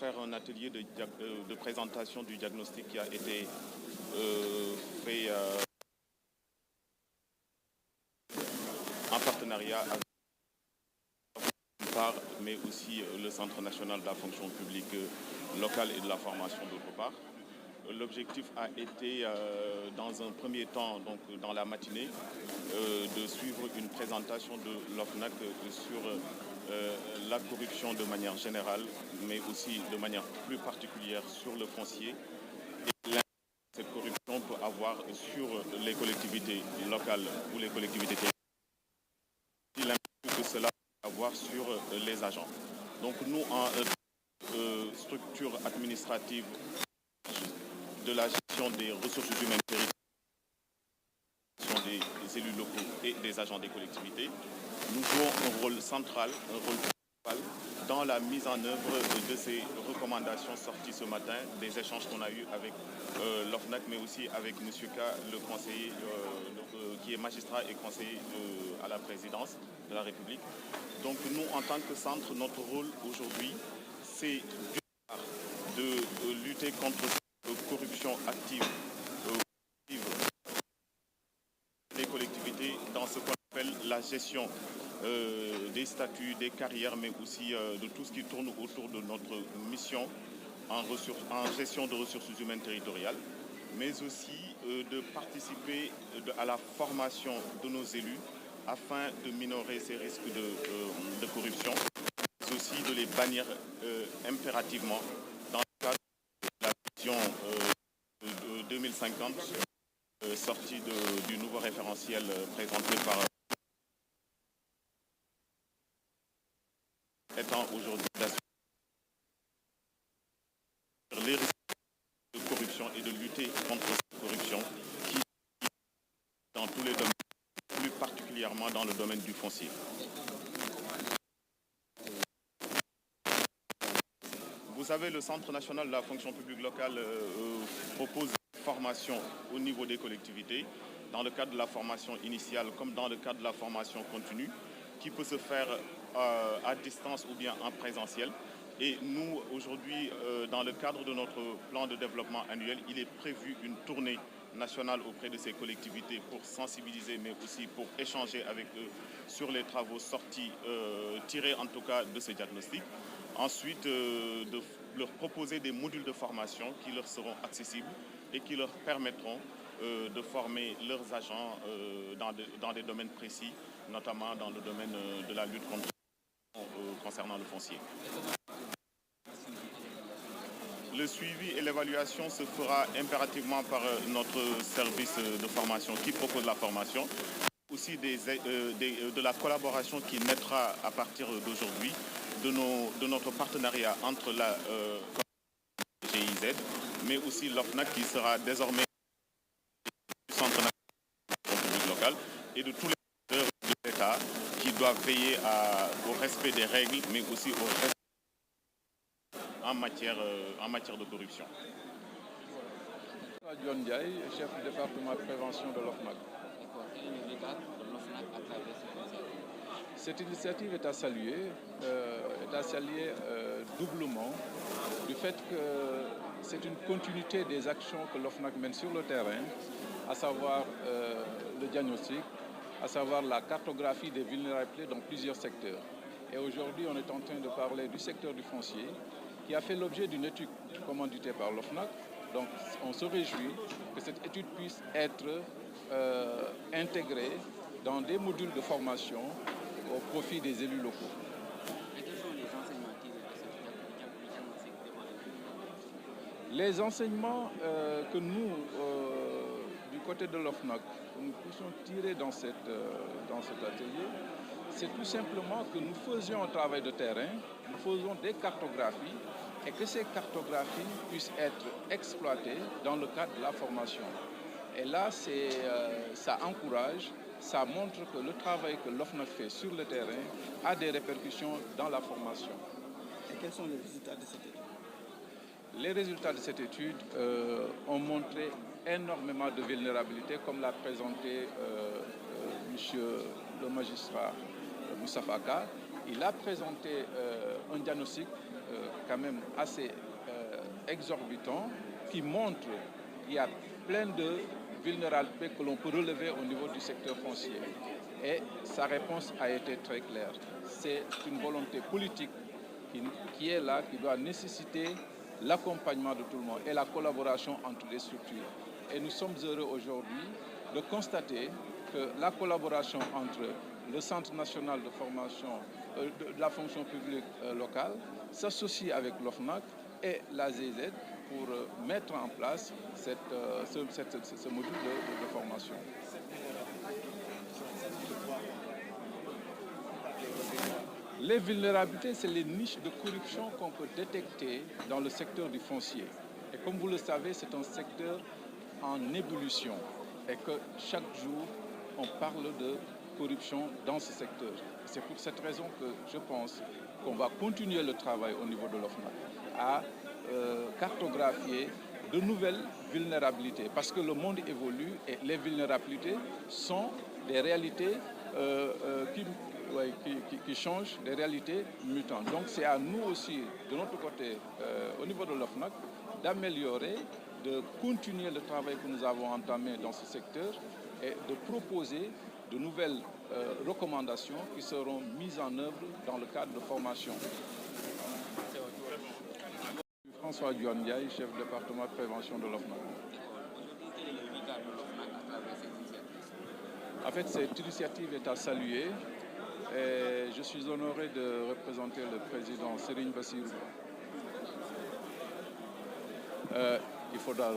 faire un atelier de présentation du diagnostic qui a été fait en partenariat avec part, mais aussi le Centre national de la fonction publique locale et de la formation d'autre part. L'objectif a été, dans un premier temps, donc dans la matinée, de suivre une présentation de l'OFNAC sur la corruption de manière générale, mais aussi de manière plus particulière sur le foncier et l'impact que cette corruption peut avoir sur les collectivités locales ou les collectivités territoriales, l'impact que cela peut avoir sur les agents. Donc nous, en structure administrative de la gestion des ressources humaines territoriales, des élus locaux et des agents des collectivités, nous jouons un rôle central, dans la mise en œuvre de ces recommandations sorties ce matin, des échanges qu'on a eus avec l'OFNAC, mais aussi avec M. K, le conseiller qui est magistrat et conseiller à la présidence de la République. Donc nous, en tant que centre, notre rôle aujourd'hui, c'est d'une part de lutter contre cette corruption active des collectivités dans ce qu'on appelle la gestion des statuts, des carrières, mais aussi de tout ce qui tourne autour de notre mission en gestion de ressources humaines territoriales, mais aussi de participer à la formation de nos élus afin de minorer ces risques de corruption, mais aussi de les bannir impérativement dans le cadre de la vision 2050 sortie du nouveau référentiel présenté par étant aujourd'hui les risques de corruption et de lutter contre cette corruption qui dans tous les domaines, plus particulièrement dans le domaine du foncier. Vous savez, le Centre national de la fonction publique locale propose des formations au niveau des collectivités, dans le cadre de la formation initiale comme dans le cadre de la formation continue, qui peut se faire à distance ou bien en présentiel. Et nous, aujourd'hui, dans le cadre de notre plan de développement annuel, il est prévu une tournée nationale auprès de ces collectivités pour sensibiliser, mais aussi pour échanger avec eux sur les travaux sortis, tirés en tout cas de ce diagnostic. Ensuite, de leur proposer des modules de formation qui leur seront accessibles et qui leur permettront de former leurs agents dans des domaines précis, notamment dans le domaine de la lutte contre concernant le foncier. Le suivi et l'évaluation se fera impérativement par notre service de formation qui propose la formation, aussi de la collaboration qui naîtra à partir d'aujourd'hui, de notre partenariat entre la GIZ, mais aussi l'OFNAC qui sera désormais du Centre national de la fonction publique locale et de tous les acteurs de l'État qui doivent veiller au respect des règles, mais aussi au respect en matière de corruption. John Ndiaye, chef du département de prévention de l'OFNAC. Quel est le regard de l'OFNAC à travers ce conseil? Cette initiative est à saluer doublement du fait que c'est une continuité des actions que l'OFNAC mène sur le terrain, à savoir le diagnostic, à savoir la cartographie des vulnérabilités dans plusieurs secteurs. Et aujourd'hui, on est en train de parler du secteur du foncier, qui a fait l'objet d'une étude commanditée par l'OFNAC. Donc, on se réjouit que cette étude puisse être intégrée dans des modules de formation au profit des élus locaux. Et quels sont les enseignements tirés de cette diagnostic devant les enseignements que nous, du côté de l'OFNAC, nous puissions tirer dans cet atelier, c'est tout simplement que nous faisions un travail de terrain, nous faisons des cartographies et que ces cartographies puissent être exploitées dans le cadre de la formation. Et là, ça encourage, ça montre que le travail que l'OFNAC fait sur le terrain a des répercussions dans la formation. Et quels sont les résultats de cette étude? Les résultats de cette étude ont montré énormément de vulnérabilités, comme l'a présenté monsieur le magistrat Moustapha Ka. Il a présenté un diagnostic quand même assez exorbitant qui montre qu'il y a plein de vulnérabilités que l'on peut relever au niveau du secteur foncier. Et sa réponse a été très claire. C'est une volonté politique qui est là, qui doit nécessiter l'accompagnement de tout le monde et la collaboration entre les structures. Et nous sommes heureux aujourd'hui de constater que la collaboration entre le Centre national de formation de la fonction publique locale s'associe avec l'OFNAC et la ZZ pour mettre en place ce module de formation. Les vulnérabilités, c'est les niches de corruption qu'on peut détecter dans le secteur du foncier. Et comme vous le savez, c'est un secteur en ébullition et que chaque jour, on parle de corruption dans ce secteur. C'est pour cette raison que je pense qu'on va continuer le travail au niveau de l'OFNAC à cartographier de nouvelles vulnérabilités parce que le monde évolue et les vulnérabilités sont des réalités qui changent, des réalités mutantes. Donc c'est à nous aussi, de notre côté, au niveau de l'OFNAC, d'améliorer, de continuer le travail que nous avons entamé dans ce secteur et de proposer de nouvelles recommandations qui seront mises en œuvre dans le cadre de formation. François Dion-Ndiaye, chef du département de prévention de l'OFNAC. En fait, cette initiative est à saluer et je suis honoré de représenter le président Serigne Bassirou. Il faudra...